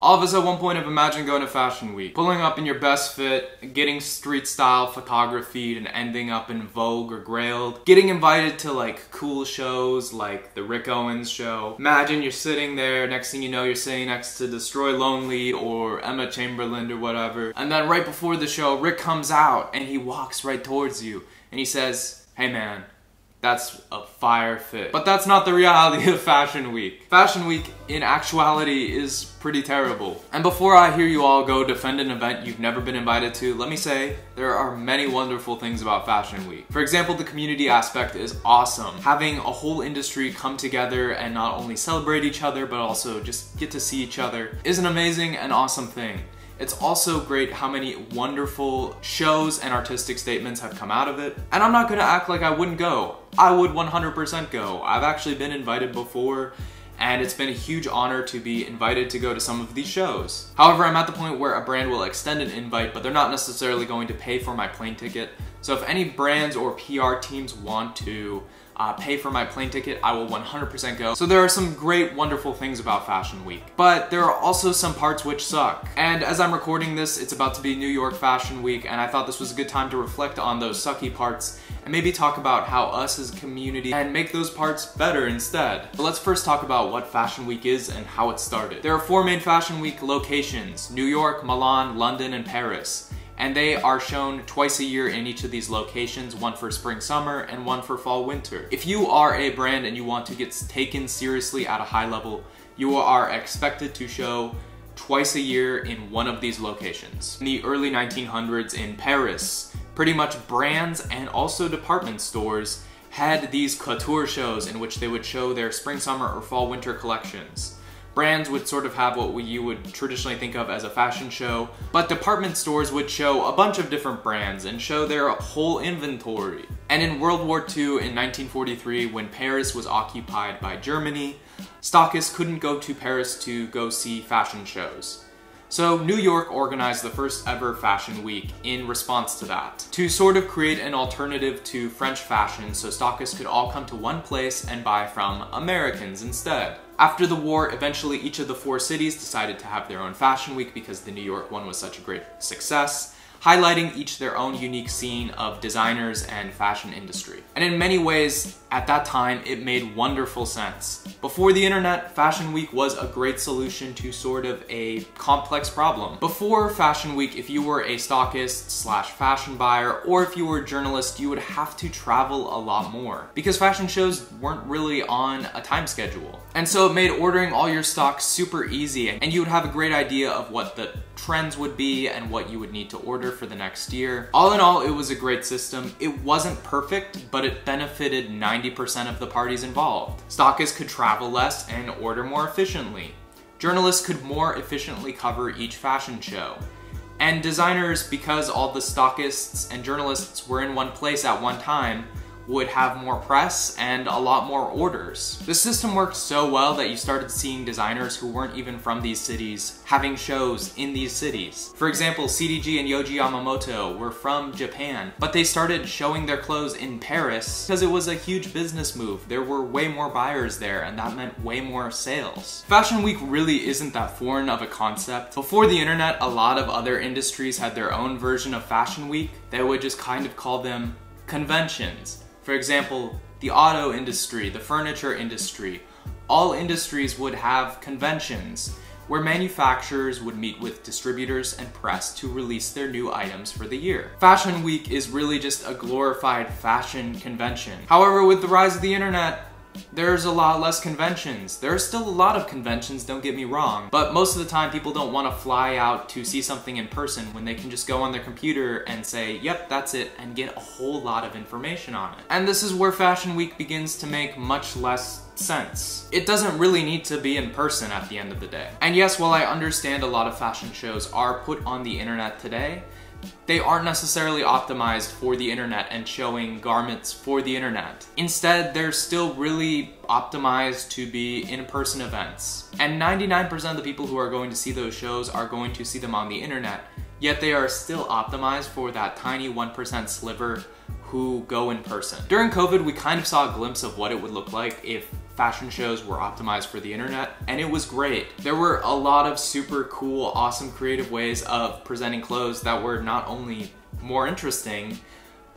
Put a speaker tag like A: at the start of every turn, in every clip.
A: All of us at one point have imagined going to Fashion Week, pulling up in your best fit, getting street style photography and ending up in Vogue or Grailed, getting invited to like cool shows like the Rick Owens show. Imagine you're sitting there, next thing you know you're sitting next to Destroy Lonely or Emma Chamberlain or whatever, and then right before the show Rick comes out and he walks right towards you and he says, "Hey man, that's a fire fit." But that's not the reality of Fashion Week. Fashion Week, in actuality, is pretty terrible. And before I hear you all go defend an event you've never been invited to, let me say, there are many wonderful things about Fashion Week. For example, the community aspect is awesome. Having a whole industry come together and not only celebrate each other, but also just get to see each other is an amazing and awesome thing. It's also great how many wonderful shows and artistic statements have come out of it. And I'm not gonna act like I wouldn't go. I would 100% go. I've actually been invited before, and it's been a huge honor to be invited to go to some of these shows. However, I'm at the point where a brand will extend an invite, but they're not necessarily going to pay for my plane ticket. So if any brands or PR teams want to pay for my plane ticket, I will 100% go. So there are some great, wonderful things about Fashion Week. But there are also some parts which suck. And as I'm recording this, it's about to be New York Fashion Week, and I thought this was a good time to reflect on those sucky parts and maybe talk about how us as a community can make those parts better instead. But let's first talk about what Fashion Week is and how it started. There are 4 main Fashion Week locations: New York, Milan, London, and Paris. And they are shown twice a year in each of these locations, one for spring summer and one for fall winter. If you are a brand and you want to get taken seriously at a high level, you are expected to show twice a year in one of these locations. In the early 1900s in Paris, pretty much brands and also department stores had these couture shows in which they would show their spring, summer, or fall winter collections. Brands would sort of have what you would traditionally think of as a fashion show, but department stores would show a bunch of different brands and show their whole inventory. And in World War II in 1943, when Paris was occupied by Germany, stockists couldn't go to Paris to go see fashion shows. So New York organized the first ever Fashion Week in response to that, to sort of create an alternative to French fashion so stockists could all come to one place and buy from Americans instead. After the war, eventually each of the 4 cities decided to have their own Fashion Week because the New York one was such a great success, highlighting each their own unique scene of designers and fashion industry. And in many ways, at that time, it made wonderful sense. Before the internet, Fashion Week was a great solution to sort of a complex problem. Before Fashion Week, if you were a stockist / fashion buyer, or if you were a journalist, you would have to travel a lot more because fashion shows weren't really on a time schedule. And so it made ordering all your stock super easy, and you would have a great idea of what the trends would be and what you would need to order for the next year. All in all, it was a great system. It wasn't perfect, but it benefited 90% of the parties involved. Stockists could travel less and order more efficiently. Journalists could more efficiently cover each fashion show. And designers, because all the stockists and journalists were in one place at one time, would have more press and a lot more orders. The system worked so well that you started seeing designers who weren't even from these cities having shows in these cities. For example, CDG and Yohji Yamamoto were from Japan, but they started showing their clothes in Paris because it was a huge business move. There were way more buyers there, and that meant way more sales. Fashion Week really isn't that foreign of a concept. Before the internet, a lot of other industries had their own version of Fashion Week. They would just kind of call them conventions. For example, the auto industry, the furniture industry, all industries would have conventions where manufacturers would meet with distributors and press to release their new items for the year. Fashion Week is really just a glorified fashion convention. However, with the rise of the internet, there's a lot less conventions. There are still a lot of conventions, don't get me wrong, but most of the time people don't want to fly out to see something in person when they can just go on their computer and say, yep, that's it, and get a whole lot of information on it. And this is where Fashion Week begins to make much less sense. It doesn't really need to be in person at the end of the day. And yes, while I understand a lot of fashion shows are put on the internet today, they aren't necessarily optimized for the internet and showing garments for the internet. Instead, they're still really optimized to be in-person events. And 99% of the people who are going to see those shows are going to see them on the internet, yet they are still optimized for that tiny 1% sliver who go in person. During COVID, we kind of saw a glimpse of what it would look like if fashion shows were optimized for the internet, and it was great. There were a lot of super cool, awesome, creative ways of presenting clothes that were not only more interesting,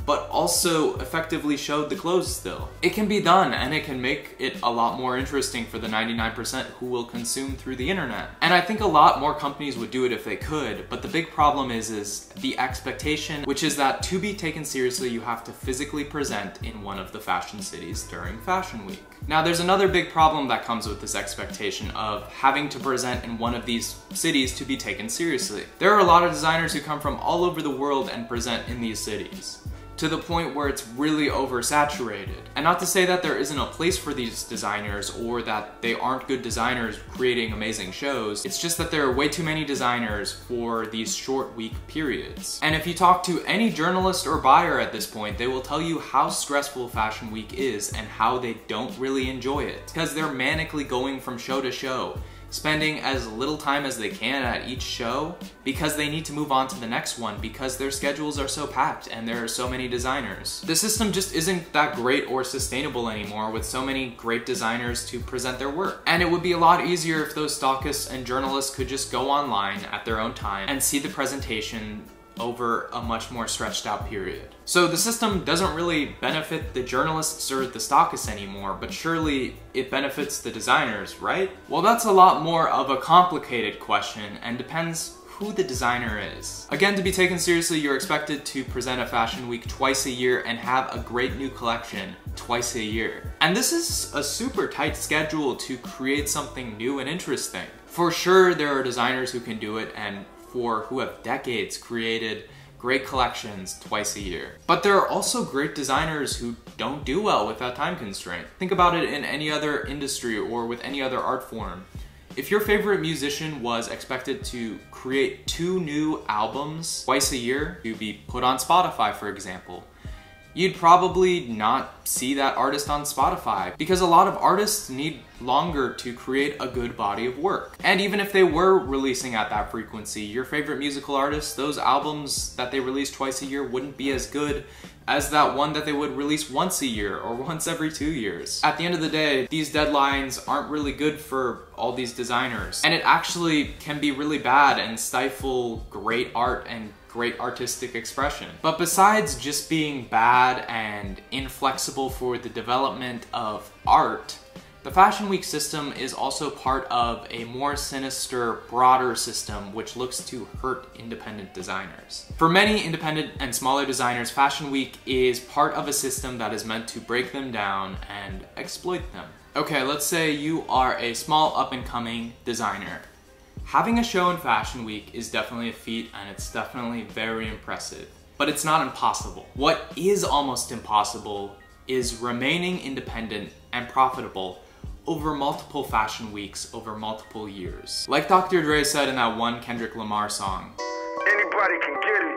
A: but also effectively showed the clothes still. It can be done, and it can make it a lot more interesting for the 99% who will consume through the internet. And I think a lot more companies would do it if they could, but the big problem is the expectation, which is that to be taken seriously, you have to physically present in one of the fashion cities during Fashion Week. Now, there's another big problem that comes with this expectation of having to present in one of these cities to be taken seriously. There are a lot of designers who come from all over the world and present in these cities, to the point where it's really oversaturated. And not to say that there isn't a place for these designers or that they aren't good designers creating amazing shows, it's just that there are way too many designers for these short week periods. And if you talk to any journalist or buyer at this point, they will tell you how stressful Fashion Week is and how they don't really enjoy it, because they're manically going from show to show, spending as little time as they can at each show because they need to move on to the next one because their schedules are so packed and there are so many designers. The system just isn't that great or sustainable anymore with so many great designers to present their work. And it would be a lot easier if those stockists and journalists could just go online at their own time and see the presentation over a much more stretched out period. So the system doesn't really benefit the journalists or the stockists anymore, but surely it benefits the designers, right? Well, that's a lot more of a complicated question and depends who the designer is. Again, to be taken seriously, you're expected to present a Fashion Week twice a year and have a great new collection twice a year. And this is a super tight schedule to create something new and interesting. For sure, there are designers who can do it and who have decades created great collections twice a year. But there are also great designers who don't do well with that time constraint. Think about it in any other industry or with any other art form. If your favorite musician was expected to create 2 new albums twice a year to be put on Spotify, for example, you'd probably not see that artist on Spotify because a lot of artists need longer to create a good body of work. And even if they were releasing at that frequency, your favorite musical artists, those albums that they release twice a year wouldn't be as good as that one that they would release once a year or once every 2 years. At the end of the day, these deadlines aren't really good for all these designers. And it actually can be really bad and stifle great art and great artistic expression. But besides just being bad and inflexible for the development of art, the Fashion Week system is also part of a more sinister, broader system which looks to hurt independent designers. For many independent and smaller designers, Fashion Week is part of a system that is meant to break them down and exploit them. Okay, let's say you are a small up-and-coming designer. Having a show in Fashion Week is definitely a feat and it's definitely very impressive, but it's not impossible. What is almost impossible is remaining independent and profitable over multiple fashion weeks over multiple years. Like Dr. Dre said in that one Kendrick Lamar song,
B: "Anybody can get it.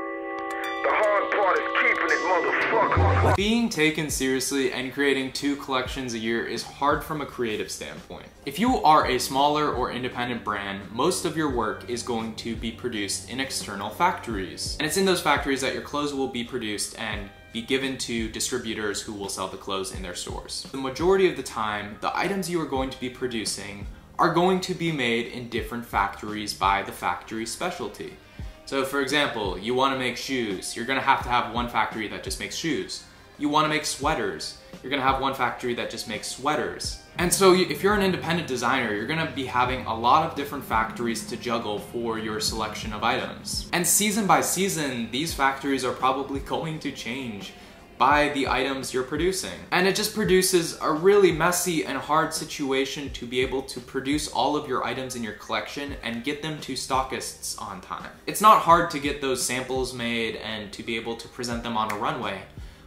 B: The hard part is keeping it, motherfucker."
A: Being taken seriously and creating 2 collections a year is hard from a creative standpoint. If you are a smaller or independent brand, most of your work is going to be produced in external factories. And it's in those factories that your clothes will be produced and be given to distributors who will sell the clothes in their stores. The majority of the time, the items you are going to be producing are going to be made in different factories by the factory specialty. So for example, you want to make shoes, you're going to have one factory that just makes shoes. You want to make sweaters, you're going to have one factory that just makes sweaters. And so if you're an independent designer, you're going to be having a lot of different factories to juggle for your selection of items. And season by season, these factories are probably going to change by the items you're producing. And it just produces a really messy and hard situation to be able to produce all of your items in your collection and get them to stockists on time. It's not hard to get those samples made and to be able to present them on a runway.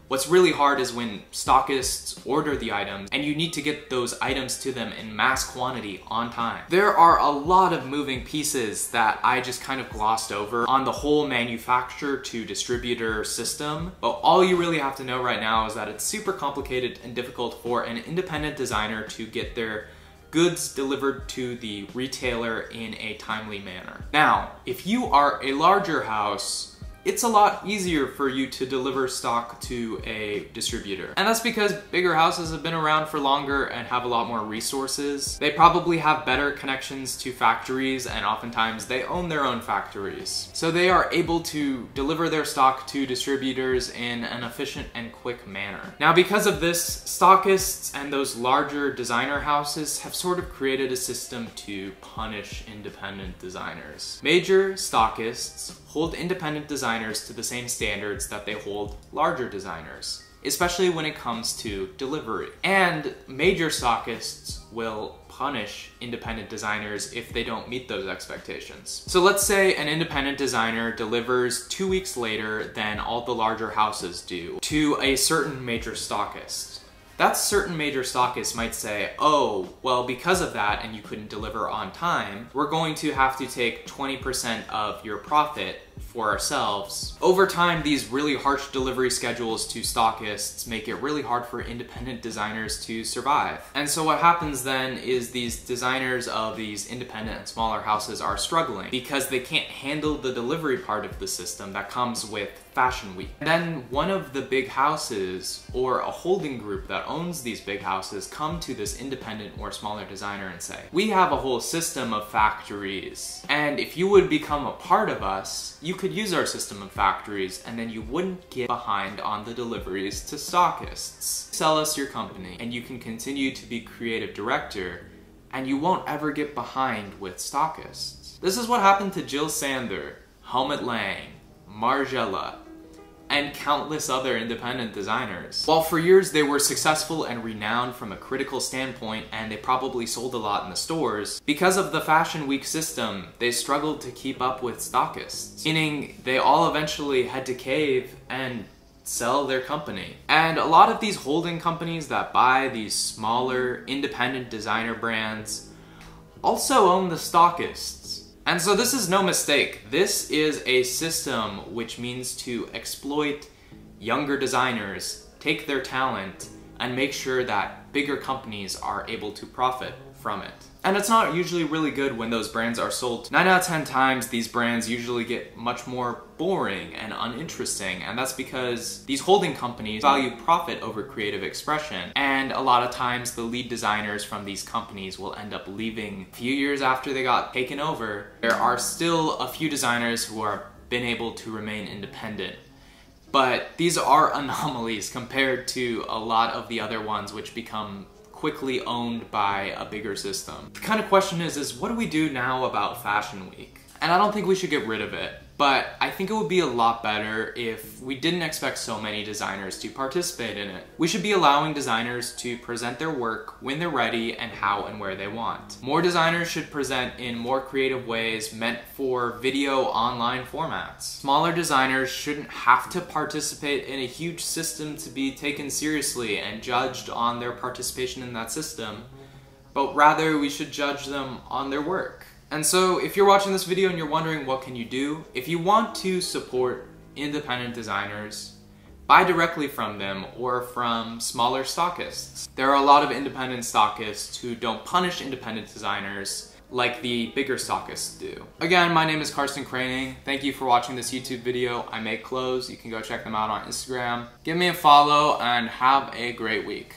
A: What's really hard is when stockists order the items and you need to get those items to them in mass quantity on time. There are a lot of moving pieces that I just kind of glossed over on the whole manufacturer to distributor system, but all you really have to know right now is that it's super complicated and difficult for an independent designer to get their goods delivered to the retailer in a timely manner. Now, if you are a larger house, it's a lot easier for you to deliver stock to a distributor. And that's because bigger houses have been around for longer and have a lot more resources. They probably have better connections to factories, and oftentimes they own their own factories. So they are able to deliver their stock to distributors in an efficient and quick manner. Now, because of this, stockists and those larger designer houses have sort of created a system to punish independent designers. Major stockists hold independent designers to the same standards that they hold larger designers, especially when it comes to delivery. And major stockists will punish independent designers if they don't meet those expectations. So let's say an independent designer delivers 2 weeks later than all the larger houses do to a certain major stockist. That certain major stockist might say, oh, well, because of that and you couldn't deliver on time, we're going to have to take 20% of your profit for ourselves. Over time, these really harsh delivery schedules to stockists make it really hard for independent designers to survive. And so what happens then is these designers of these independent and smaller houses are struggling because they can't handle the delivery part of the system that comes with Fashion Week. And then one of the big houses or a holding group that owns these big houses come to this independent or smaller designer and say, we have a whole system of factories, and if you would become a part of us, you could use our system of factories and then you wouldn't get behind on the deliveries to stockists. Sell us your company and you can continue to be creative director and you won't ever get behind with stockists. This is what happened to Jil Sander, Helmut Lang, Margiela, and countless other independent designers. While for years they were successful and renowned from a critical standpoint and they probably sold a lot in the stores, because of the Fashion Week system, they struggled to keep up with stockists, meaning they all eventually had to cave and sell their company. And a lot of these holding companies that buy these smaller independent designer brands also own the stockists. And so this is no mistake. This is a system which means to exploit younger designers, take their talent, and make sure that bigger companies are able to profit from it. And it's not usually really good when those brands are sold. 9 out of 10 times, these brands usually get much more boring and uninteresting, and that's because these holding companies value profit over creative expression, and a lot of times the lead designers from these companies will end up leaving a few years after they got taken over. There are still a few designers who are been able to remain independent, but these are anomalies compared to a lot of the other ones which become quickly owned by a bigger system. The kind of question is what do we do now about Fashion Week? And I don't think we should get rid of it, but I think it would be a lot better if we didn't expect so many designers to participate in it. We should be allowing designers to present their work when they're ready and how and where they want. More designers should present in more creative ways meant for video online formats. Smaller designers shouldn't have to participate in a huge system to be taken seriously and judged on their participation in that system, but rather we should judge them on their work. And so if you're watching this video and you're wondering what can you do, if you want to support independent designers, buy directly from them or from smaller stockists. There are a lot of independent stockists who don't punish independent designers like the bigger stockists do. Again, my name is Karsten Craning. Thank you for watching this YouTube video. I make clothes. You can go check them out on Instagram. Give me a follow and have a great week.